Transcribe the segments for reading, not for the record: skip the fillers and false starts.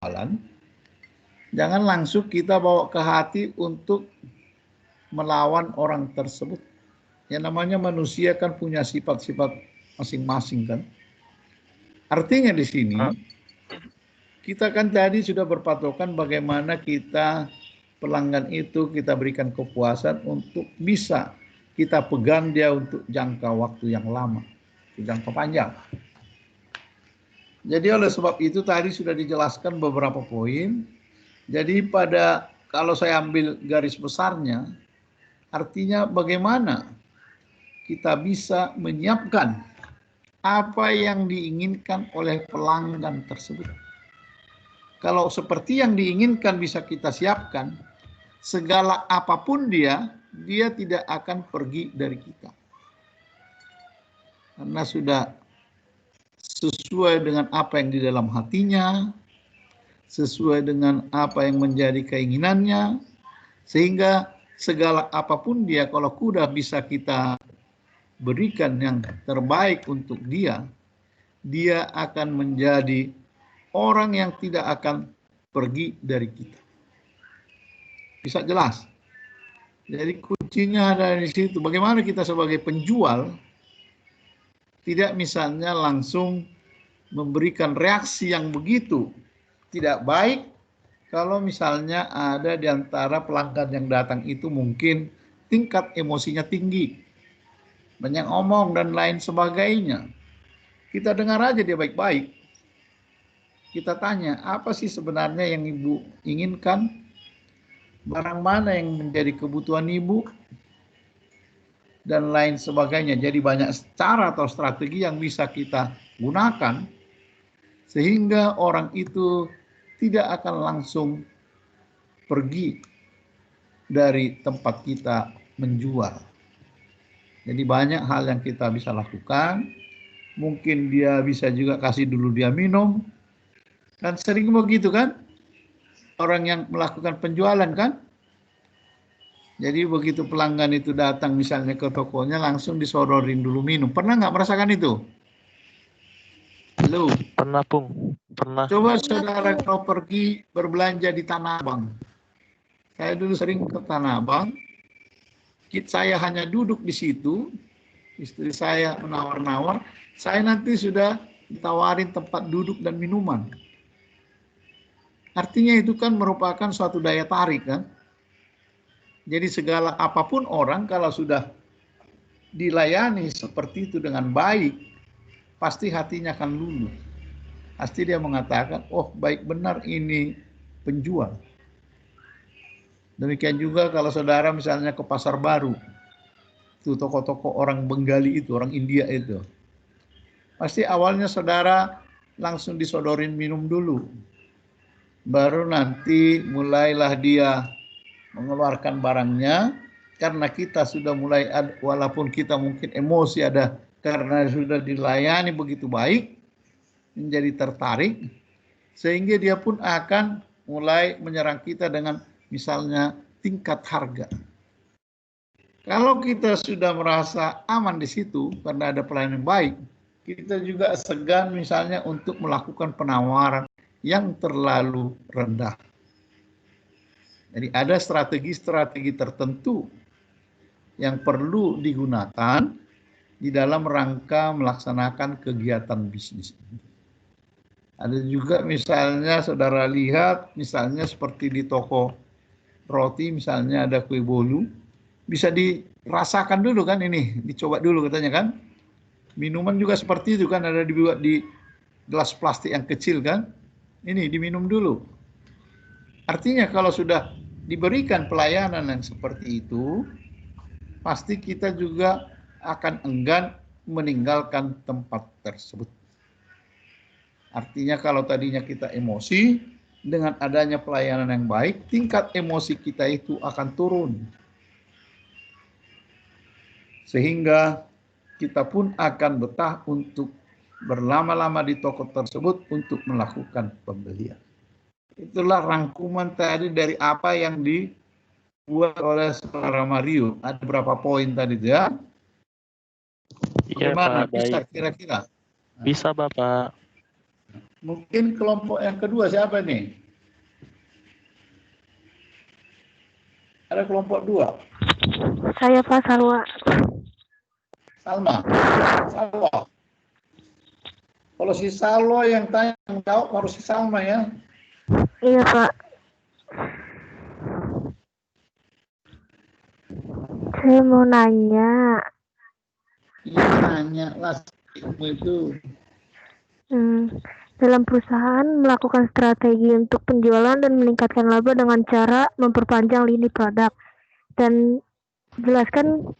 penjualan, jangan langsung kita bawa ke hati untuk melawan orang tersebut. Yang namanya manusia kan punya sifat-sifat masing-masing kan. Artinya di sini kita kan tadi sudah berpatokan bagaimana kita pelanggan itu kita berikan kepuasan untuk bisa kita pegang dia untuk jangka waktu yang lama, jangka panjang. Jadi oleh sebab itu tadi sudah dijelaskan beberapa poin. Jadi kalau saya ambil garis besarnya, artinya bagaimana kita bisa menyiapkan apa yang diinginkan oleh pelanggan tersebut. Kalau seperti yang diinginkan bisa kita siapkan, segala apapun dia tidak akan pergi dari kita. Karena sudah sesuai dengan apa yang di dalam hatinya, sesuai dengan apa yang menjadi keinginannya, sehingga segala apapun dia, kalau kuda bisa kita berikan yang terbaik untuk dia, dia akan menjadi orang yang tidak akan pergi dari kita. Bisa jelas? Jadi kuncinya ada di situ. Bagaimana kita sebagai penjual tidak misalnya langsung memberikan reaksi yang begitu tidak baik kalau misalnya ada di antara pelanggan yang datang itu mungkin tingkat emosinya tinggi, banyak omong dan lain sebagainya. Kita dengar aja dia baik-baik. Kita tanya, apa sih sebenarnya yang Ibu inginkan? Barang mana yang menjadi kebutuhan Ibu? Dan lain sebagainya. Jadi banyak cara atau strategi yang bisa kita gunakan sehingga orang itu tidak akan langsung pergi dari tempat kita menjual. Jadi banyak hal yang kita bisa lakukan. Mungkin dia bisa juga kasih dulu dia minum. Kan sering begitu kan? Orang yang melakukan penjualan kan? Jadi begitu pelanggan itu datang misalnya ke tokonya langsung disodorin dulu minum. Pernah nggak merasakan itu? Halo? Pernah, Pung. Pernah. Coba saudara kalau pergi berbelanja di Tanah Abang. Saya dulu sering ke Tanah Abang. Saya hanya duduk di situ. Istri saya menawar-nawar. Saya nanti sudah ditawarin tempat duduk dan minuman. Artinya itu kan merupakan suatu daya tarik kan. Jadi segala apapun orang kalau sudah dilayani seperti itu dengan baik, pasti hatinya akan luluh. Pasti dia mengatakan, oh baik benar ini penjual. Demikian juga kalau saudara misalnya ke Pasar Baru, itu toko-toko orang Bengali itu, orang India itu. Pasti awalnya saudara langsung disodorin minum dulu. Baru nanti mulailah dia mengeluarkan barangnya, karena kita sudah mulai, walaupun kita mungkin emosi ada, karena sudah dilayani begitu baik, menjadi tertarik, sehingga dia pun akan mulai menyerang kita dengan misalnya tingkat harga. Kalau kita sudah merasa aman di situ, karena ada pelayanan yang baik, kita juga segan misalnya untuk melakukan penawaran yang terlalu rendah. Jadi ada strategi-strategi tertentu yang perlu digunakan di dalam rangka melaksanakan kegiatan bisnis. Ada juga misalnya saudara lihat, misalnya seperti di toko roti, misalnya ada kue bolu, bisa dirasakan dulu kan ini, dicoba dulu katanya kan. Minuman juga seperti itu kan, ada dibuat di gelas plastik yang kecil kan. Ini diminum dulu. Artinya kalau sudah diberikan pelayanan yang seperti itu, pasti kita juga akan enggan meninggalkan tempat tersebut. Artinya kalau tadinya kita emosi, dengan adanya pelayanan yang baik, tingkat emosi kita itu akan turun. Sehingga kita pun akan betah untuk berlama-lama di toko tersebut untuk melakukan pembelian. Itulah rangkuman tadi dari apa yang dibuat oleh saudara Mario. Ada berapa poin tadi ya? Iya, Bagaimana? Pak, Bisa baik. kira-kira? Bisa, Bapak. Mungkin kelompok yang kedua siapa nih? Ada kelompok 2. Saya Pak Salwa. Salma. Salwa. Kalau si Salwa yang tanya yang jawab harus si Salma ya. Iya Pak. Saya mau nanya. Iya nanya lah itu. Dalam perusahaan melakukan strategi untuk penjualan dan meningkatkan laba dengan cara memperpanjang lini produk. Dan jelaskan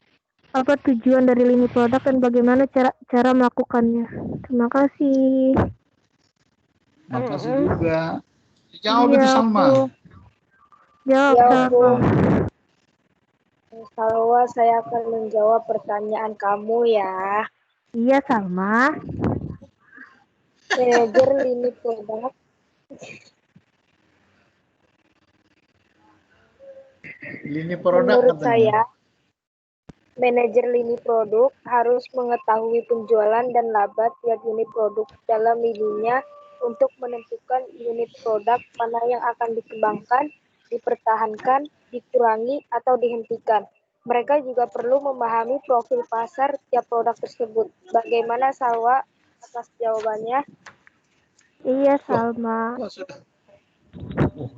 apa tujuan dari lini produk dan bagaimana cara melakukannya. Terima kasih. Makasih juga. Jawab Iya, itu Salma. Jawab Ya, Salma. Salwa, saya akan menjawab pertanyaan kamu ya. Iya Salma. Manajer lini produk. Lini produk Menurut katanya. saya, manajer lini produk harus mengetahui penjualan dan laba tiap unit produk dalam lininya untuk menentukan unit produk mana yang akan dikembangkan, dipertahankan, dikurangi, atau dihentikan. Mereka juga perlu memahami profil pasar tiap produk tersebut. Bagaimana Salwa atas jawabannya? Iya Salma. Oh, sudah.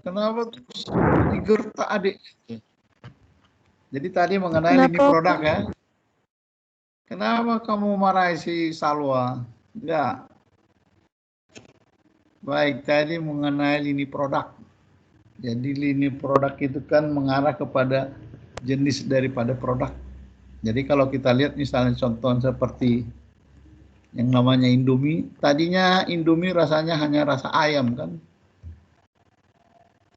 Kenapa terus digertak adik? Jadi tadi mengenai lini produk ya. Kenapa kamu marahi si Salwa? Enggak. Baik, tadi mengenai lini produk. Jadi lini produk itu kan mengarah kepada jenis daripada produk. Jadi kalau kita lihat misalnya contoh seperti yang namanya Indomie. Tadinya Indomie rasanya hanya rasa ayam kan.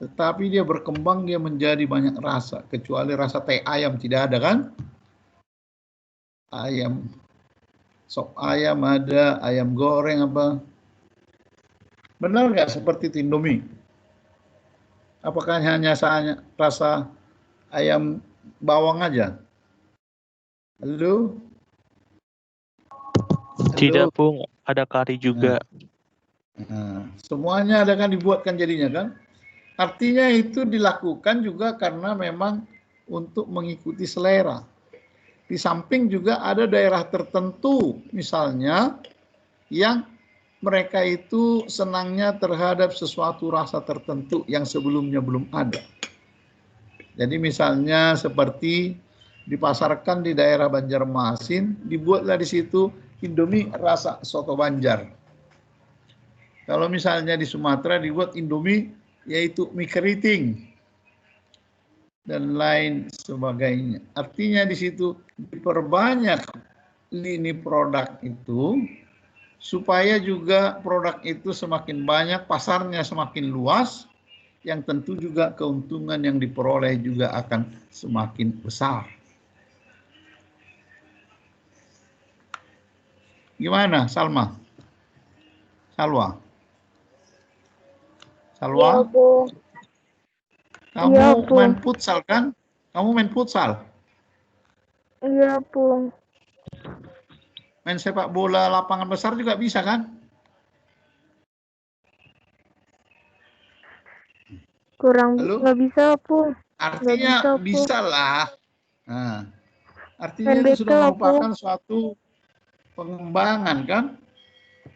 Tetapi dia berkembang, dia menjadi banyak rasa. Kecuali rasa teh ayam tidak ada kan. Ayam, sop ayam ada, ayam goreng apa. Benar nggak seperti Indomie? Apakah hanya rasa ayam bawang aja? Halo? Tidak, Pung. Ada kari juga. Nah, semuanya ada kan dibuatkan jadinya kan? Artinya itu dilakukan juga karena memang untuk mengikuti selera. Di samping juga ada daerah tertentu misalnya yang mereka itu senangnya terhadap sesuatu rasa tertentu yang sebelumnya belum ada. Jadi misalnya seperti dipasarkan di daerah Banjarmasin, dibuatlah di situ Indomie rasa soto Banjar. Kalau misalnya di Sumatera dibuat Indomie yaitu mie keriting dan lain sebagainya. Artinya di situ diperbanyak lini produk itu supaya juga produk itu semakin banyak, pasarnya semakin luas, yang tentu juga keuntungan yang diperoleh juga akan semakin besar. Gimana, Salma? Salwa? Salwa? Iya, Bu. Kamu Iya, Pung. main futsal kan? Kamu main futsal? Iya Pung. Main sepak bola lapangan besar juga bisa kan? Kurang Halo? nggak bisa Pung. Artinya bisa lah. Nah, artinya itu sudah merupakan suatu pengembangan kan?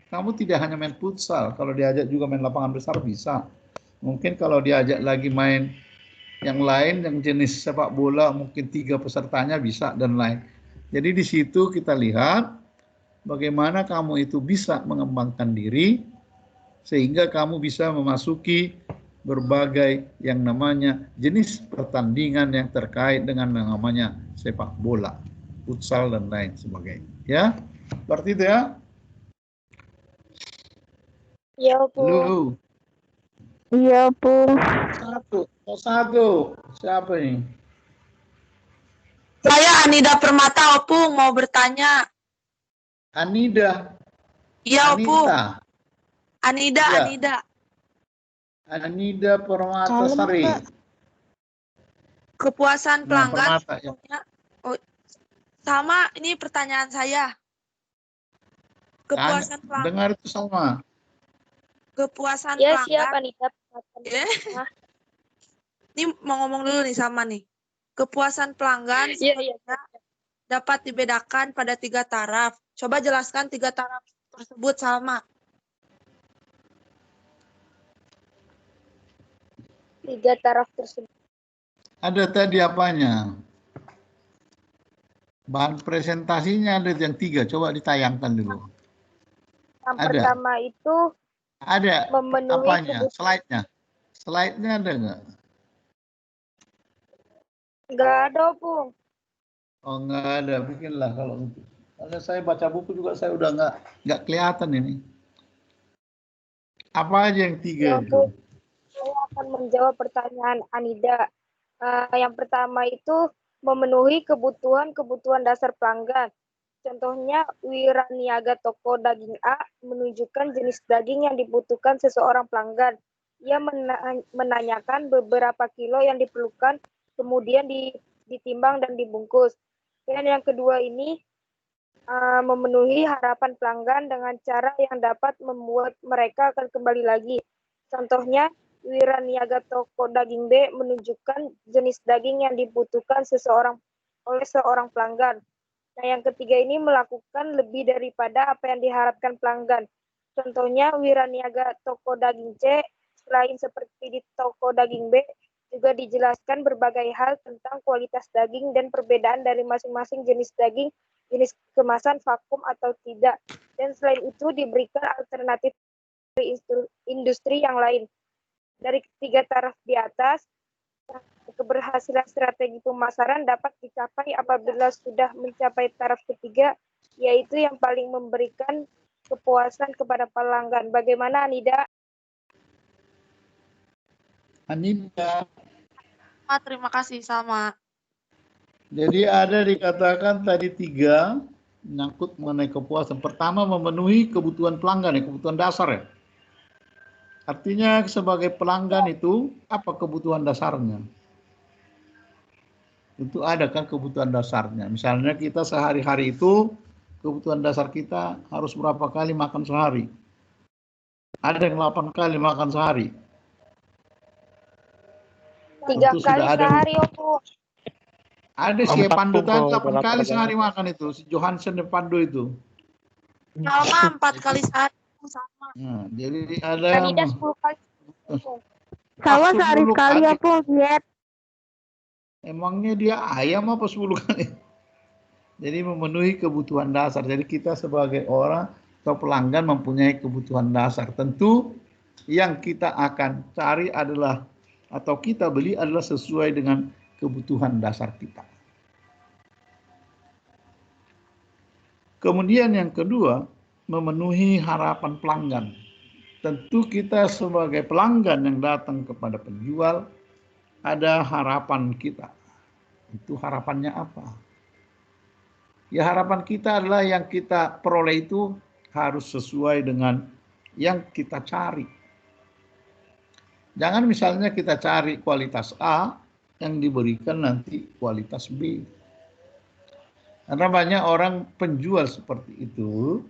Kamu tidak hanya main futsal, kalau diajak juga main lapangan besar bisa. Mungkin kalau diajak lagi main yang lain, yang jenis sepak bola mungkin 3 pesertanya bisa dan lain. Jadi di situ kita lihat bagaimana kamu itu bisa mengembangkan diri sehingga kamu bisa memasuki berbagai yang namanya jenis pertandingan yang terkait dengan yang namanya sepak bola, futsal dan lain sebagainya. Ya, seperti itu ya. Iya, Bu. Lu. Iya Pung. Satu. Siapa ini? Saya Anida Permata, Opung, mau bertanya. Anida. Iya, Opung. Anita. Anida. Anida Permata Sari. Kepuasan pelanggan. Permata, ya. Sama, ini pertanyaan saya. Kepuasan pelanggan. Dengar itu sama. kepuasan Ya, siap pelanggan. Anita. Hah? Ini mau ngomong dulu nih sama nih. Kepuasan pelanggan Iya, iya. dapat dibedakan pada 3 taraf. Coba jelaskan 3 taraf tersebut, Salma. 3 taraf tersebut. Ada tadi apanya? Bahan presentasinya ada yang 3. Coba ditayangkan dulu. Yang Ada. pertama itu Ada memenuhi apanya? kebutuhan. Slide-nya. Slide-nya ada nggak? Nggak ada, Opung. Oh, nggak ada. Bikinlah kalau itu. Karena saya baca buku juga saya udah nggak kelihatan ini. Apa aja yang 3 Ya, itu? Opung. Saya akan menjawab pertanyaan Anida. Yang pertama itu memenuhi kebutuhan dasar pelanggan. Contohnya, wiraniaga toko daging A menunjukkan jenis daging yang dibutuhkan seseorang pelanggan. Ia menanyakan beberapa kilo yang diperlukan, kemudian ditimbang dan dibungkus. Dan yang kedua ini memenuhi harapan pelanggan dengan cara yang dapat membuat mereka akan kembali lagi. Contohnya, wiraniaga toko daging B menunjukkan jenis daging yang dibutuhkan oleh seorang pelanggan. Nah, yang ketiga ini melakukan lebih daripada apa yang diharapkan pelanggan. Contohnya, wiraniaga toko daging C, selain seperti di toko daging B, juga dijelaskan berbagai hal tentang kualitas daging dan perbedaan dari masing-masing jenis daging, jenis kemasan, vakum atau tidak. Dan selain itu diberikan alternatif dari industri yang lain. Dari ketiga taraf di atas, keberhasilan strategi pemasaran dapat dicapai apabila sudah mencapai taraf ketiga, yaitu yang paling memberikan kepuasan kepada pelanggan. Bagaimana, Anida? Anida. Terima kasih, Salma. Jadi ada dikatakan tadi 3 menyangkut mengenai kepuasan. Pertama, memenuhi kebutuhan pelanggan, ya, kebutuhan dasar ya. Artinya sebagai pelanggan itu apa kebutuhan dasarnya? Tentu ada kan kebutuhan dasarnya. Misalnya kita sehari-hari itu kebutuhan dasar kita harus berapa kali makan sehari. Ada yang 8 kali makan sehari. 3 Tentu kali sudah ada. sehari, Opung. Ada si 4 Pandu pun tadi kalau 8 kali rata-rata. sehari makan itu. Si Johansen dan Pandu itu. Salma 4 kali sehari. Sama. Nah, jadi ada Anida 10 kali. Opung. Sama sehari 10 sekali kali. aku diet. Emangnya dia ayam apa 10 kali? Jadi memenuhi kebutuhan dasar. Jadi kita sebagai orang atau pelanggan mempunyai kebutuhan dasar. Tentu yang kita akan cari adalah atau kita beli adalah sesuai dengan kebutuhan dasar kita. Kemudian yang kedua, memenuhi harapan pelanggan. Tentu kita sebagai pelanggan yang datang kepada penjual ada harapan kita. Itu harapannya apa? Ya harapan kita adalah yang kita peroleh itu harus sesuai dengan yang kita cari. Jangan misalnya kita cari kualitas A yang diberikan nanti kualitas B. Karena banyak orang penjual seperti itu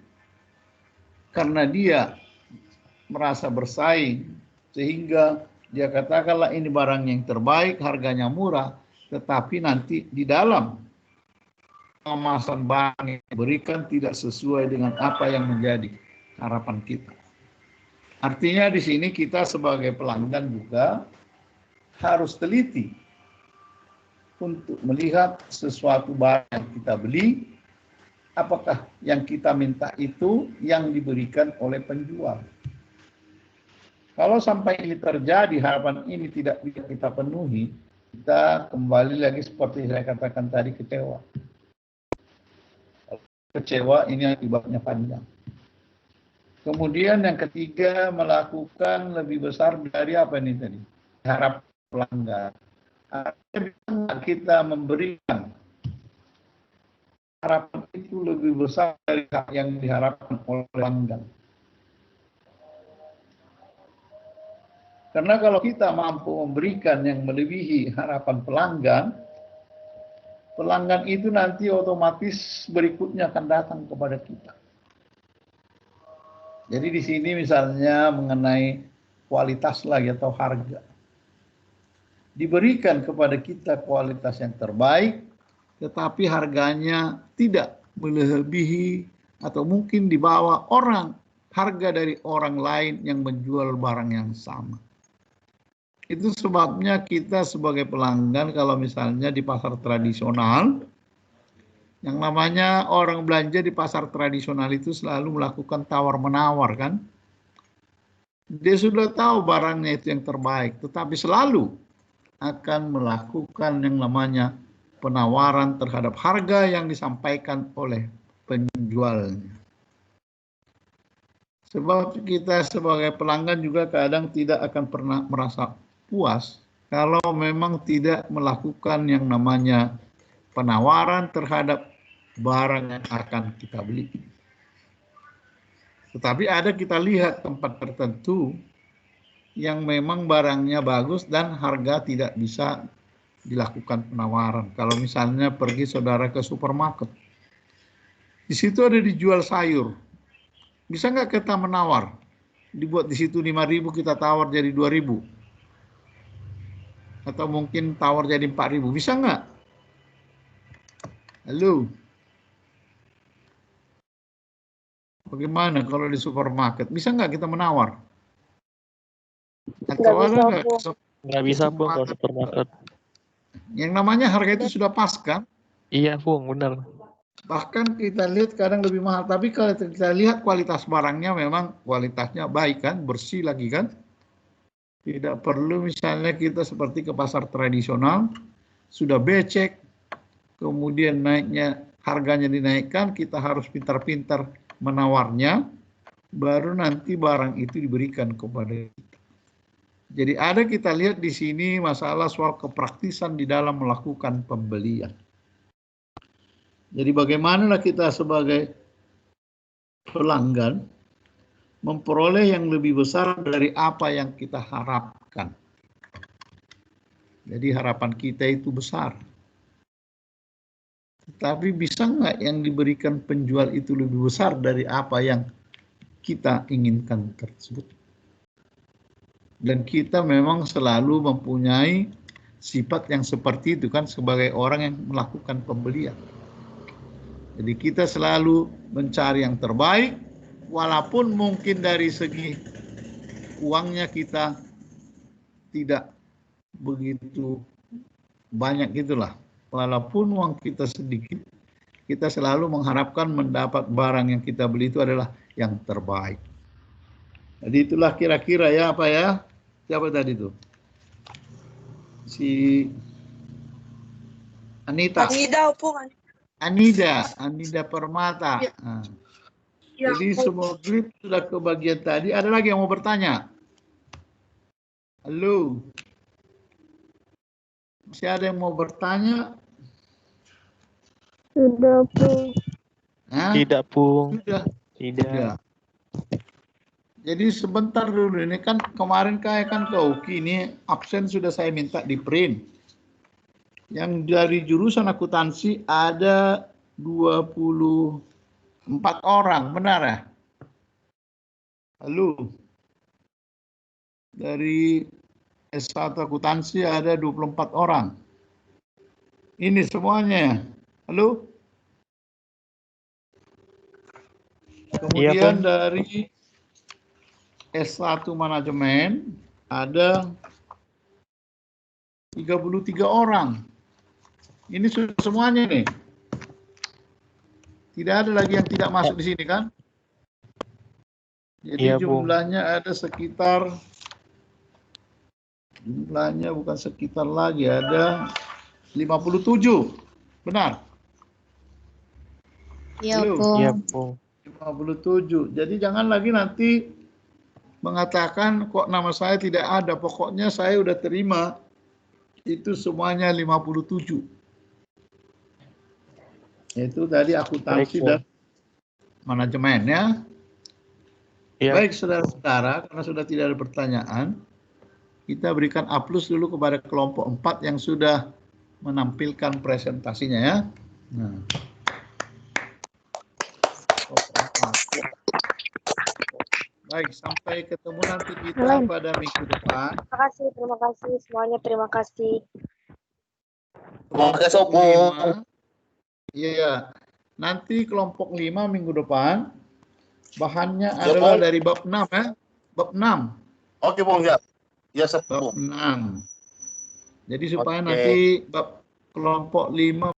karena dia merasa bersaing sehingga dia katakanlah ini barang yang terbaik, harganya murah, tetapi nanti di dalam kemasan barang yang diberikan tidak sesuai dengan apa yang menjadi harapan kita. Artinya di sini kita sebagai pelanggan juga harus teliti untuk melihat sesuatu barang yang kita beli, apakah yang kita minta itu yang diberikan oleh penjual. Kalau sampai ini terjadi, harapan ini tidak bisa kita penuhi, kita kembali lagi seperti saya katakan tadi, kecewa. Kecewa ini akibatnya panjang. Kemudian yang ketiga, melakukan lebih besar dari apa ini tadi? Harap pelanggan. Artinya kita memberikan harapan itu lebih besar dari yang diharapkan oleh pelanggan. Karena kalau kita mampu memberikan yang melebihi harapan pelanggan, pelanggan itu nanti otomatis berikutnya akan datang kepada kita. Jadi di sini misalnya mengenai kualitas lagi atau harga. Diberikan kepada kita kualitas yang terbaik, tetapi harganya tidak melebihi atau mungkin di bawah harga dari orang lain yang menjual barang yang sama. Itu sebabnya kita sebagai pelanggan kalau misalnya di pasar tradisional, yang namanya orang belanja di pasar tradisional itu selalu melakukan tawar-menawar kan. Dia sudah tahu barangnya itu yang terbaik, tetapi selalu akan melakukan yang namanya penawaran terhadap harga yang disampaikan oleh penjualnya. Sebab kita sebagai pelanggan juga kadang tidak akan pernah merasa puas kalau memang tidak melakukan yang namanya penawaran terhadap barang yang akan kita beli. Tetapi ada kita lihat tempat tertentu yang memang barangnya bagus dan harga tidak bisa dilakukan penawaran. Kalau misalnya pergi saudara ke supermarket, di situ ada dijual sayur. Bisa nggak kita menawar? Dibuat di situ 5.000 kita tawar jadi 2.000. Atau mungkin tawar jadi 4.000. Bisa nggak? Halo? Bagaimana kalau di supermarket? Bisa nggak kita menawar? Atau ada nggak? Nggak bisa, Bung, kalau supermarket. Yang namanya harga itu sudah pas kan? Iya, Bung, benar. Bahkan kita lihat kadang lebih mahal. Tapi kalau kita lihat kualitas barangnya memang kualitasnya baik kan? Bersih lagi kan? Tidak perlu misalnya kita seperti ke pasar tradisional, sudah becek, kemudian harganya dinaikkan, kita harus pintar-pintar menawarnya, baru nanti barang itu diberikan kepada kita. Jadi ada kita lihat di sini masalah soal kepraktisan di dalam melakukan pembelian. Jadi bagaimanalah kita sebagai pelanggan memperoleh yang lebih besar dari apa yang kita harapkan. Jadi harapan kita itu besar. Tetapi bisa nggak yang diberikan penjual itu lebih besar dari apa yang kita inginkan tersebut? Dan kita memang selalu mempunyai sifat yang seperti itu kan sebagai orang yang melakukan pembelian. Jadi kita selalu mencari yang terbaik, walaupun mungkin dari segi uangnya kita tidak begitu banyak gitulah. Walaupun uang kita sedikit, kita selalu mengharapkan mendapat barang yang kita beli itu adalah yang terbaik. Jadi itulah kira-kira ya apa ya? Siapa tadi itu? Si Anita. Anida Permata. Ya. Nah. Ya, Jadi semua grip sudah ke bagian tadi. Ada lagi yang mau bertanya? Halo? Masih ada yang mau bertanya? Sudah, Bung. Hah? Tidak, Bung. Sudah. Tidak. Jadi sebentar dulu, ini kan kemarin kayak kan ke UKI, ini absen sudah saya minta di print. Yang dari jurusan akuntansi ada 24 orang, benar ya? Halo? Dari S1 akuntansi ada 24 orang. Ini semuanya. Halo? Kemudian dari S1 manajemen ada 33 orang. Ini sudah semuanya nih. Tidak ada lagi yang tidak masuk di sini kan? Jadi Iya, jumlahnya ada sekitar, jumlahnya bukan sekitar lagi, ada 57. Benar? Iya, Halo? Bung. Iya, Bung. 57. Jadi jangan lagi nanti mengatakan kok nama saya tidak ada. Pokoknya saya udah terima itu semuanya 57. Itu tadi akuntansi dan manajemen ya. Ya. Baik saudara-saudara, karena sudah tidak ada pertanyaan, kita berikan A+ dulu kepada kelompok 4 yang sudah menampilkan presentasinya ya. Nah. Kelompok 4. Baik, sampai ketemu nanti kita Lain. pada minggu depan. Terima kasih semuanya, terima kasih. Semoga sopo. 5. Iya, nanti kelompok 5 minggu depan bahannya Ya, adalah Bung. dari bab 6 ya. Bab 6. Oke, Bung, ya. Ya, Bab Bung. 6. Jadi supaya Oke. nanti bab kelompok 5